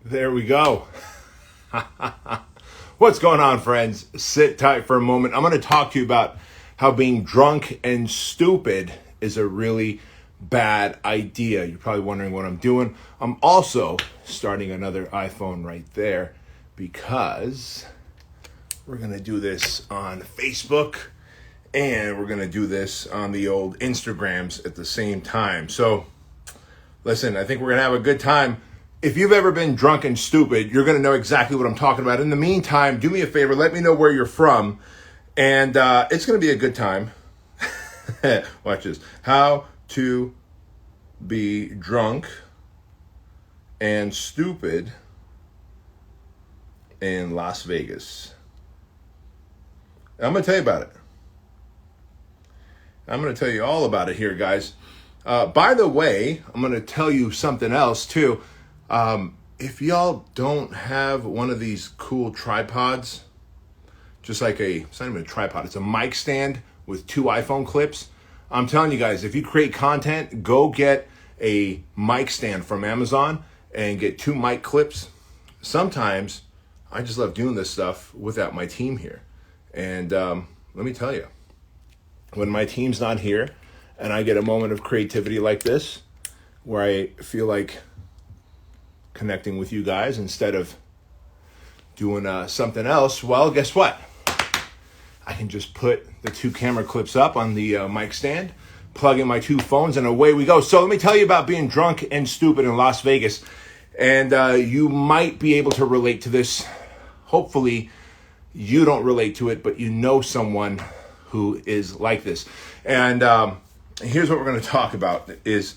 There we go. What's going on, friends? Sit tight for a moment. I'm going to talk to you about how being drunk and stupid is a really bad idea. You're probably wondering what I'm doing. I'm also starting another iPhone right there because we're going to do this on Facebook and we're going to do this on the old Instagrams at the same time. So listen, I think we're going to have a good time. If you've ever been drunk and stupid, you're going to know exactly what I'm talking about. In the meantime, do me a favor, let me know where you're from, and it's going to be a good time. Watch this. How to be drunk and stupid in Las Vegas. I'm going to tell you about it. I'm going to tell you all about it here, guys. By the way, I'm going to tell you something else, too. If y'all don't have one of these cool tripods, just like it's not even a tripod, it's a mic stand with two iPhone clips. I'm telling you guys, if you create content, go get a mic stand from Amazon and get two mic clips. Sometimes I just love doing this stuff without my team here. And let me tell you, when my team's not here and I get a moment of creativity like this, where I feel like connecting with you guys instead of doing something else, well, guess what? I can just put the two camera clips up on the mic stand, plug in my two phones, and away we go. So let me tell you about being drunk and stupid in Las Vegas. And you might be able to relate to this. Hopefully you don't relate to it, but you know someone who is like this. And here's what we're going to talk about is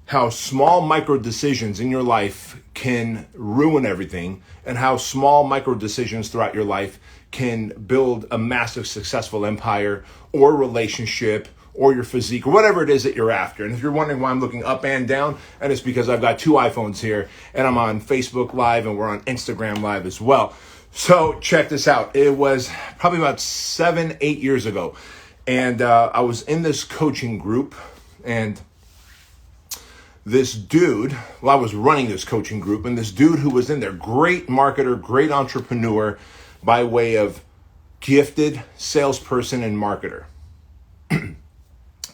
how small micro decisions in your life can ruin everything, and how small micro decisions throughout your life can build a massive successful empire or relationship or your physique or whatever it is that you're after. And if you're wondering why I'm looking up and down, and it's because I've got two iPhones here and I'm on Facebook Live and we're on Instagram Live as well. So check this out. It was probably about 7-8 years ago. And I was in this coaching group, and this dude, I was running this coaching group, and this dude who was in there, great marketer, great entrepreneur by way of gifted salesperson and marketer.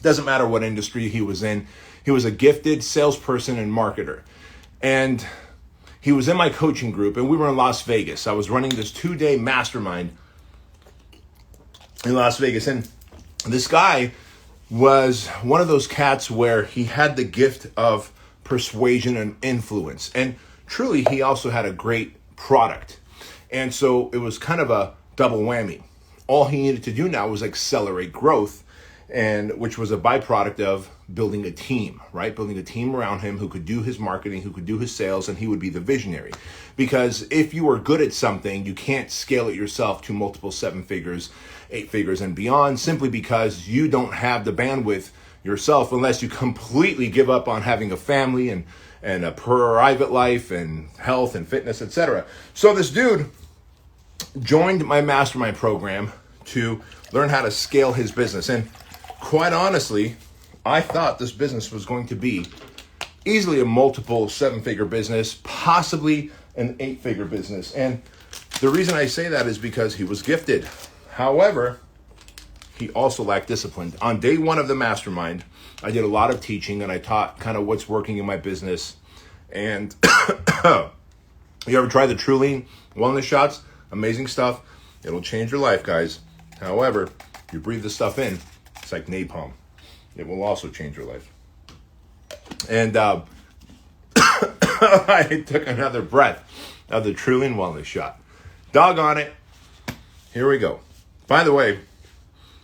Doesn't matter what industry he was in. He was a gifted salesperson and marketer. And he was in my coaching group, and we were in Las Vegas. I was running this 2-day mastermind in Las Vegas. And this guy was one of those cats where he had the gift of persuasion and influence. And truly, he also had a great product. And so it was kind of a double whammy. All he needed to do now was accelerate growth, and which was a byproduct of building a team, right? Building a team around him who could do his marketing, who could do his sales, and he would be the visionary. Because if you are good at something, you can't scale it yourself to multiple 7 figures, 8 figures and beyond, simply because you don't have the bandwidth yourself unless you completely give up on having a family and a private life and health and fitness, etc. So this dude joined my mastermind program to learn how to scale his business. And quite honestly, I thought this business was going to be easily a multiple 7-figure business, possibly an 8-figure business. And the reason I say that is because he was gifted. However, he also lacked discipline. On day 1 of the mastermind, I did a lot of teaching and I taught kind of what's working in my business. And you ever try the Truline wellness shots? Amazing stuff. It'll change your life, guys. However, you breathe the stuff in, it's like napalm. It will also change your life. And I took another breath of the Truline wellness shot. Doggone it. Here we go. By the way,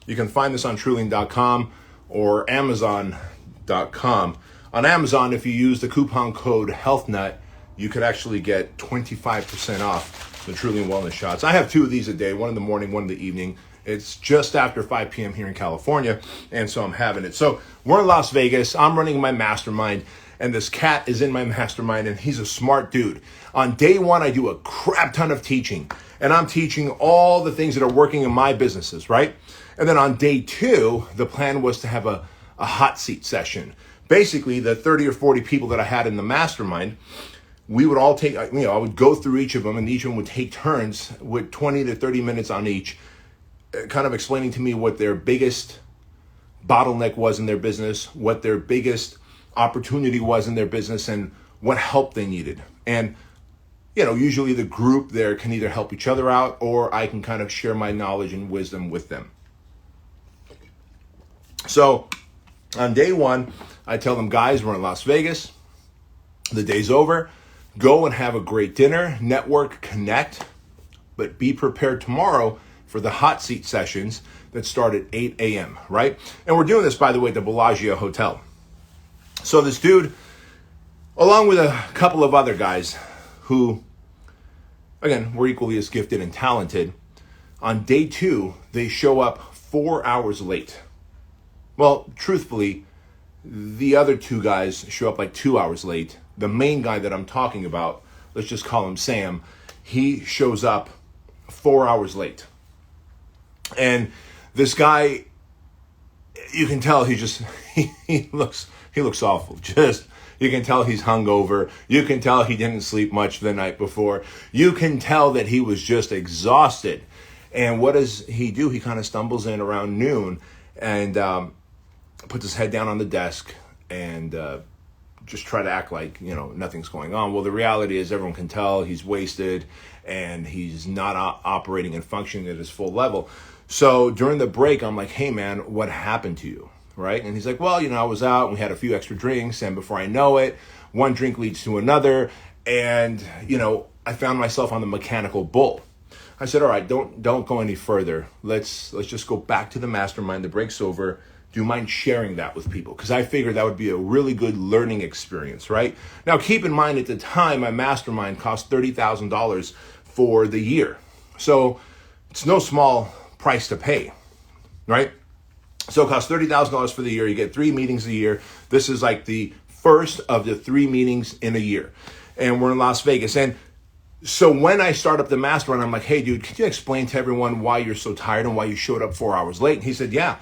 you can find this on Truline.com or Amazon.com. On Amazon, if you use the coupon code HealthNut, you could actually get 25% off the Truline wellness shots. I have 2 of these a day, one in the morning, one in the evening. It's just after 5 p.m. here in California, and so I'm having it. So we're in Las Vegas. I'm running my mastermind, and this cat is in my mastermind, and he's a smart dude. On day 1, I do a crap ton of teaching, and I'm teaching all the things that are working in my businesses, right? And then on day 2, the plan was to have a hot seat session. Basically, the 30 or 40 people that I had in the mastermind we would all take, I would go through each of them, and each of them would take turns with 20 to 30 minutes on each, kind of explaining to me what their biggest bottleneck was in their business, what their biggest opportunity was in their business, and what help they needed. And, usually the group there can either help each other out, or I can kind of share my knowledge and wisdom with them. So on day one, I tell them, guys, we're in Las Vegas. The day's over. Go and have a great dinner, network, connect, but be prepared tomorrow for the hot seat sessions that start at 8 a.m., right? And we're doing this, by the way, at the Bellagio Hotel. So this dude, along with a couple of other guys who, again, were equally as gifted and talented, on day two, they show up 4 hours late. Well, truthfully, the other two guys show up like 2 hours late. The main guy that I'm talking about, let's just call him Sam, he shows up 4 hours late. And this guy, you can tell he looks awful. You can tell he's hungover. You can tell he didn't sleep much the night before. You can tell that he was just exhausted. And what does he do? He kind of stumbles in around noon and puts his head down on the desk and just try to act like, nothing's going on. Well, the reality is everyone can tell he's wasted and he's not operating and functioning at his full level. So during the break, I'm like, hey, man, what happened to you? Right? And he's like, well, I was out and we had a few extra drinks. And before I know it, one drink leads to another. And, I found myself on the mechanical bull. I said, all right, don't go any further. Let's just go back to the mastermind. The break's over. Do you mind sharing that with people? Because I figured that would be a really good learning experience, right? Now, keep in mind, at the time, my mastermind cost $30,000 for the year. So it's no small price to pay, right? So it costs $30,000 for the year. You get 3 meetings a year. This is like the first of the 3 meetings in a year. And we're in Las Vegas. And so when I start up the mastermind, I'm like, hey, dude, can you explain to everyone why you're so tired and why you showed up 4 hours late? And he said, yeah.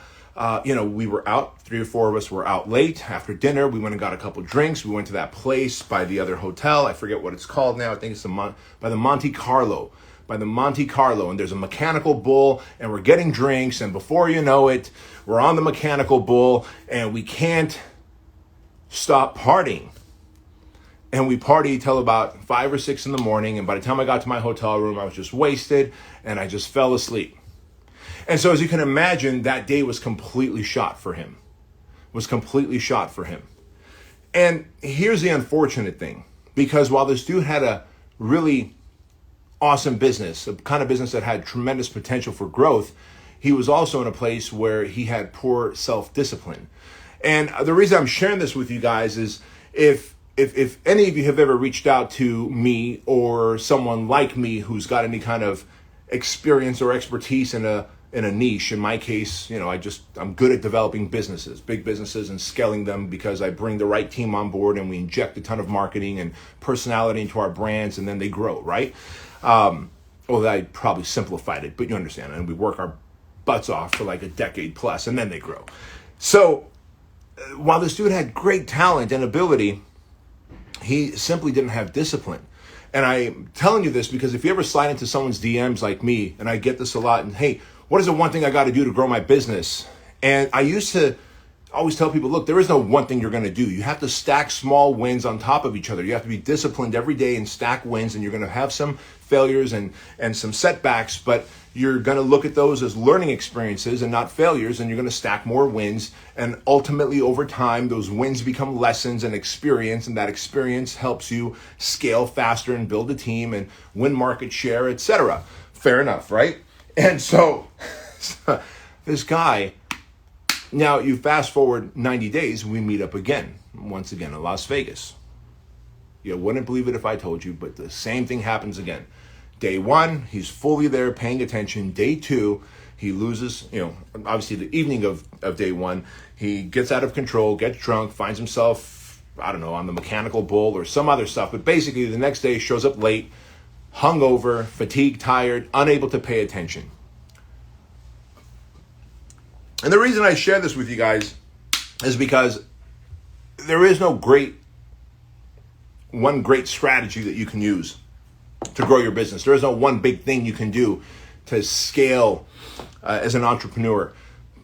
We were out, 3 or 4 of us were out late after dinner. We went and got a couple drinks. We went to that place by the other hotel. I forget what it's called now. I think it's by the Monte Carlo. And there's a mechanical bull, and we're getting drinks. And before you know it, we're on the mechanical bull, and we can't stop partying. And we partied till about 5 or 6 in the morning. And by the time I got to my hotel room, I was just wasted, and I just fell asleep. And so as you can imagine, that day was completely shot for him. And here's the unfortunate thing, because while this dude had a really awesome business, a kind of business that had tremendous potential for growth, he was also in a place where he had poor self-discipline. And the reason I'm sharing this with you guys is if any of you have ever reached out to me or someone like me who's got any kind of experience or expertise in a niche. In my case, I'm good at developing businesses, big businesses, and scaling them because I bring the right team on board and we inject a ton of marketing and personality into our brands, and then they grow, right? I probably simplified it, but you understand. And we work our butts off for like a decade plus, and then they grow. So while this dude had great talent and ability, he simply didn't have discipline. And I'm telling you this because if you ever slide into someone's DMs like me, and I get this a lot, and hey, what is the one thing I got to do to grow my business? And I used to always tell people, look, there is no one thing you're going to do. You have to stack small wins on top of each other. You have to be disciplined every day and stack wins, and you're going to have some failures and some setbacks, but you're going to look at those as learning experiences and not failures, and you're going to stack more wins. And ultimately, over time, those wins become lessons and experience, and that experience helps you scale faster and build a team and win market share, etc. Fair enough, right? And so this guy, now you fast forward 90 days, we meet up again, once again in Las Vegas. You wouldn't believe it if I told you, but the same thing happens again. Day 1, he's fully there paying attention. Day 2, he loses, obviously the evening of day 1, he gets out of control, gets drunk, finds himself, on the mechanical bull or some other stuff. But basically the next day shows up late, hungover, fatigued, tired, unable to pay attention. And the reason I share this with you guys is because there is no great one great strategy that you can use to grow your business. There is no one big thing you can do to scale as an entrepreneur.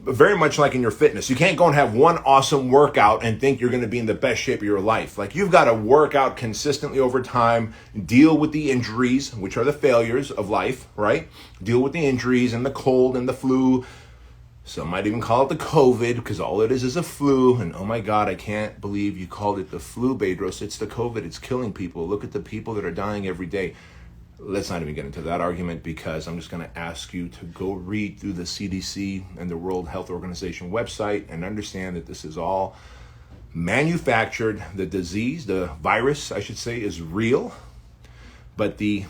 Very much like in your fitness. You can't go and have one awesome workout and think you're going to be in the best shape of your life. Like, you've got to work out consistently over time, deal with the injuries, which are the failures of life, right? Deal with the injuries and the cold and the flu. Some might even call it the COVID, because all it is a flu. And oh my God, I can't believe you called it the flu, Bedros. It's the COVID. It's killing people. Look at the people that are dying every day. Let's not even get into that argument, because I'm just going to ask you to go read through the CDC and the World Health Organization website and understand that this is all manufactured. The disease, the virus, I should say, is real, but the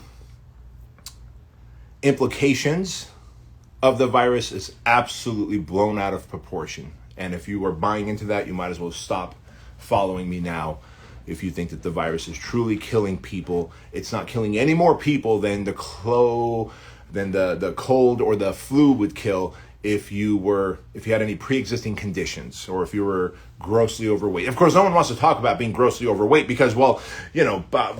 implications of the virus is absolutely blown out of proportion. And if you are buying into that, you might as well stop following me now. If you think that the virus is truly killing people, it's not killing any more people than the cold or the flu would kill if you had any pre-existing conditions, or if you were grossly overweight. Of course, no one wants to talk about being grossly overweight because, well,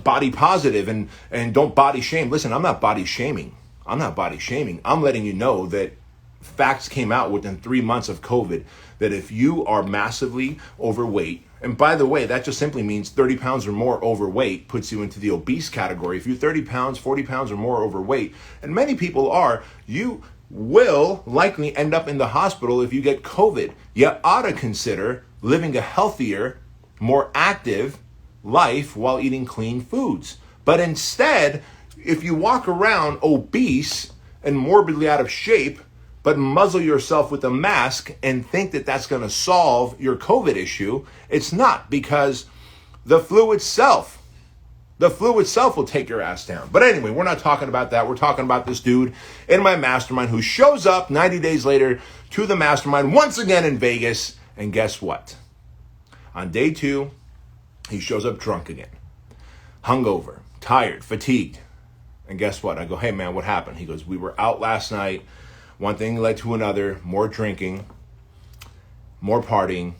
body positive and don't body shame. Listen, I'm not body shaming. I'm letting you know that facts came out within 3 months of COVID that if you are massively overweight, and by the way, that just simply means 30 pounds or more overweight puts you into the obese category. If you're 30 pounds, 40 pounds or more overweight, and many people are, you will likely end up in the hospital if you get COVID. You ought to consider living a healthier, more active life while eating clean foods. But instead, if you walk around obese and morbidly out of shape, but muzzle yourself with a mask and think that that's going to solve your COVID issue, it's not, because the flu itself will take your ass down. But anyway, we're not talking about that. We're talking about this dude in my mastermind who shows up 90 days later to the mastermind once again in Vegas. And guess what? On day 2, he shows up drunk again, hungover, tired, fatigued. And guess what? I go, hey man, what happened? He goes, we were out last night. One thing led to another, more drinking, more partying,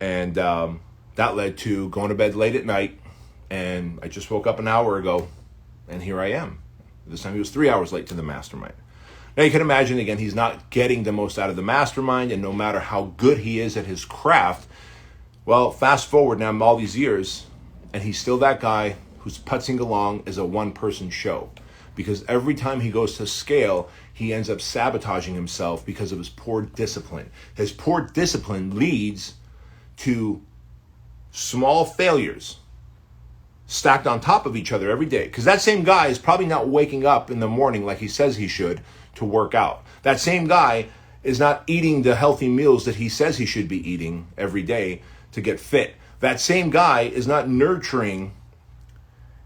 and that led to going to bed late at night, and I just woke up an hour ago, and here I am. This time he was 3 hours late to the mastermind. Now you can imagine, again, he's not getting the most out of the mastermind, and no matter how good he is at his craft, well, fast forward now all these years, and he's still that guy who's putzing along as a one-person show. Because every time he goes to scale, he ends up sabotaging himself because of his poor discipline. His poor discipline leads to small failures stacked on top of each other every day. Because that same guy is probably not waking up in the morning like he says he should to work out. That same guy is not eating the healthy meals that he says he should be eating every day to get fit. That same guy is not nurturing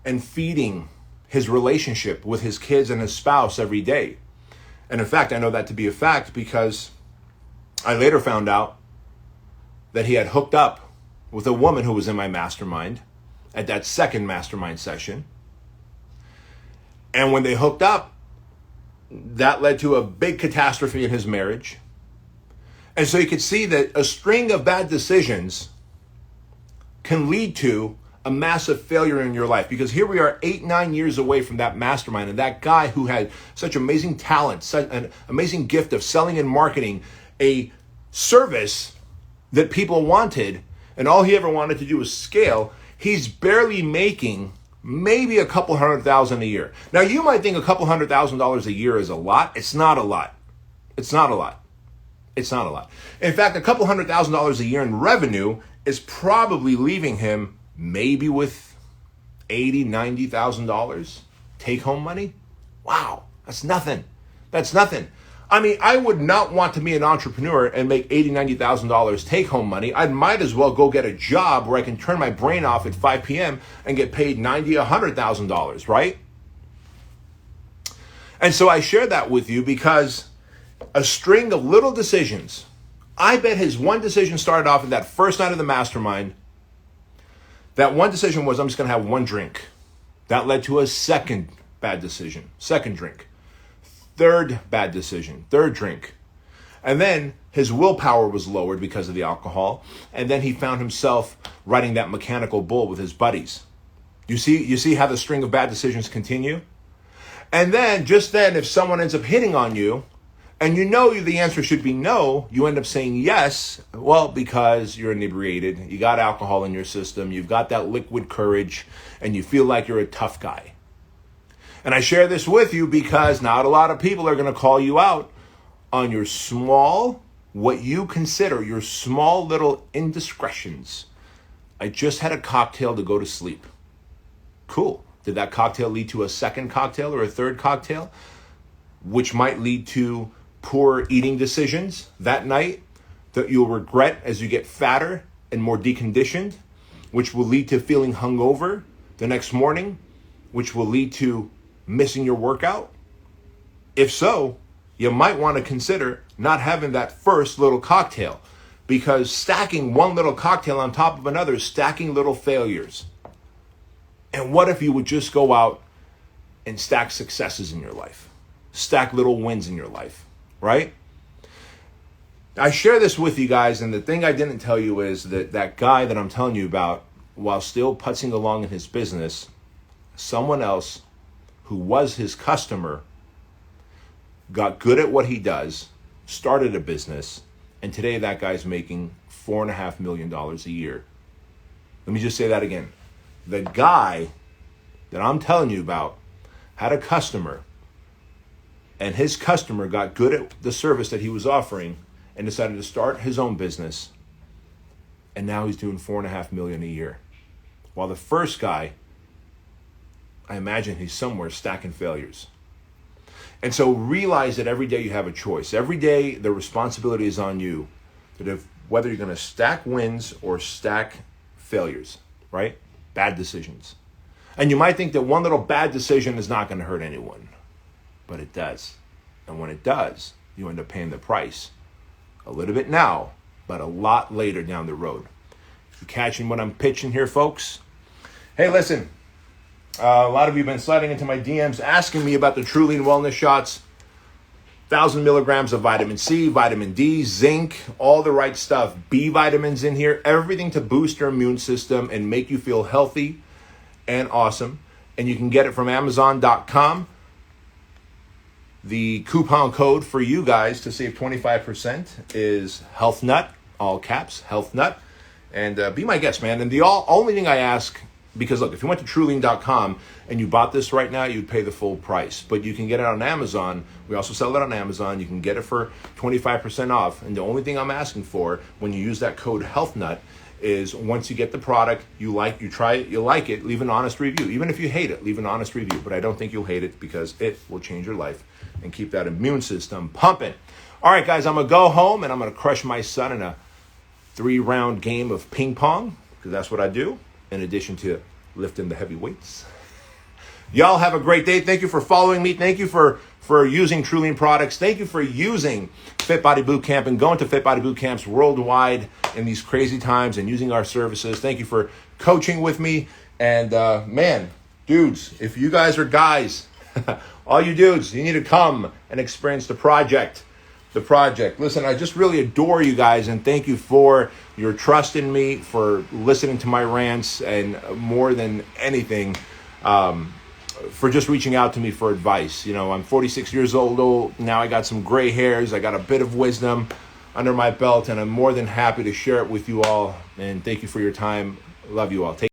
and feeding his relationship with his kids and his spouse every day. And in fact, I know that to be a fact because I later found out that he had hooked up with a woman who was in my mastermind at that second mastermind session. And when they hooked up, that led to a big catastrophe in his marriage. And so you could see that a string of bad decisions can lead to a massive failure in your life, because here we are 8-9 years away from that mastermind, and that guy who had such amazing talent, such an amazing gift of selling and marketing a service that people wanted, and all he ever wanted to do was scale. He's barely making maybe a couple $100,000 a year. Now you might think a couple $100,000 a year is a lot. It's not a lot. It's not a lot. It's not a lot. In fact, a couple $100,000 a year in revenue is probably leaving him maybe with $80,000, $90,000 take-home money. Wow, that's nothing. That's nothing. I mean, I would not want to be an entrepreneur and make $80,000, $90,000 take-home money. I might as well go get a job where I can turn my brain off at 5 p.m. and get paid $90,000, $100,000, right? And so I share that with you because a string of little decisions. I bet his one decision started off at that first night of the mastermind. That one decision was, I'm just going to have one drink. That led to a second bad decision, second drink. Third bad decision, third drink. And then his willpower was lowered because of the alcohol. And then he found himself riding that mechanical bull with his buddies. You see how the string of bad decisions continue? And then, just then, if someone ends up hitting on you, and you know the answer should be no, you end up saying yes, well, because you're inebriated, you got alcohol in your system, you've got that liquid courage, and you feel like you're a tough guy. And I share this with you because not a lot of people are going to call you out on your small, what you consider your small little indiscretions. I just had a cocktail to go to sleep. Cool. Did that cocktail lead to a second cocktail or a third cocktail, which might lead to poor eating decisions that night that you'll regret as you get fatter and more deconditioned, which will lead to feeling hungover the next morning, which will lead to missing your workout? If so, you might want to consider not having that first little cocktail, because stacking one little cocktail on top of another is stacking little failures. And what if you would just go out and stack successes in your life? Stack little wins in your life, right? I share this with you guys, and the thing I didn't tell you is that guy that I'm telling you about, while still putzing along in his business, someone else who was his customer got good at what he does, started a business, and today that guy's making $4.5 million a year. Let me just say that again. The guy that I'm telling you about had a customer, and his customer got good at the service that he was offering and decided to start his own business. And now he's doing $4.5 million a year. While the first guy, I imagine he's somewhere stacking failures. And so realize that every day you have a choice. Every day the responsibility is on you, that whether you're going to stack wins or stack failures, right? Bad decisions. And you might think that one little bad decision is not going to hurt anyone, but it does. And when it does, you end up paying the price. A little bit now, but a lot later down the road. You catching what I'm pitching here, folks? Hey, listen. A lot of you have been sliding into my DMs asking me about the Truline wellness shots. 1,000 milligrams of vitamin C, vitamin D, zinc, all the right stuff. B vitamins in here, everything to boost your immune system and make you feel healthy and awesome. And you can get it from Amazon.com. The coupon code for you guys to save 25% is HealthNut, all caps, HealthNut. And be my guest, man. And the only thing I ask, because look, if you went to Truline.com and you bought this right now, you'd pay the full price. But you can get it on Amazon. We also sell it on Amazon. You can get it for 25% off. And the only thing I'm asking for when you use that code HealthNut is once you get the product, you try it, you like it, leave an honest review. Even if you hate it, leave an honest review. But I don't think you'll hate it because it will change your life and keep that immune system pumping. All right, guys, I'm going to go home and I'm going to crush my son in a 3-round game of ping pong, because that's what I do, in addition to lifting the heavy weights. Y'all have a great day. Thank you for following me. Thank you for using Truline products. Thank you for using Fit Body Bootcamp and going to Fit Body Bootcamps worldwide in these crazy times and using our services. Thank you for coaching with me. And man, dudes, if you guys are guys, all you dudes, you need to come and experience the project. Listen, I just really adore you guys, and thank you for your trust in me, for listening to my rants, and more than anything, for just reaching out to me for advice. You know, I'm 46 years old now. I got some gray hairs. I got a bit of wisdom under my belt, and I'm more than happy to share it with you all. And thank you for your time. Love you all. Take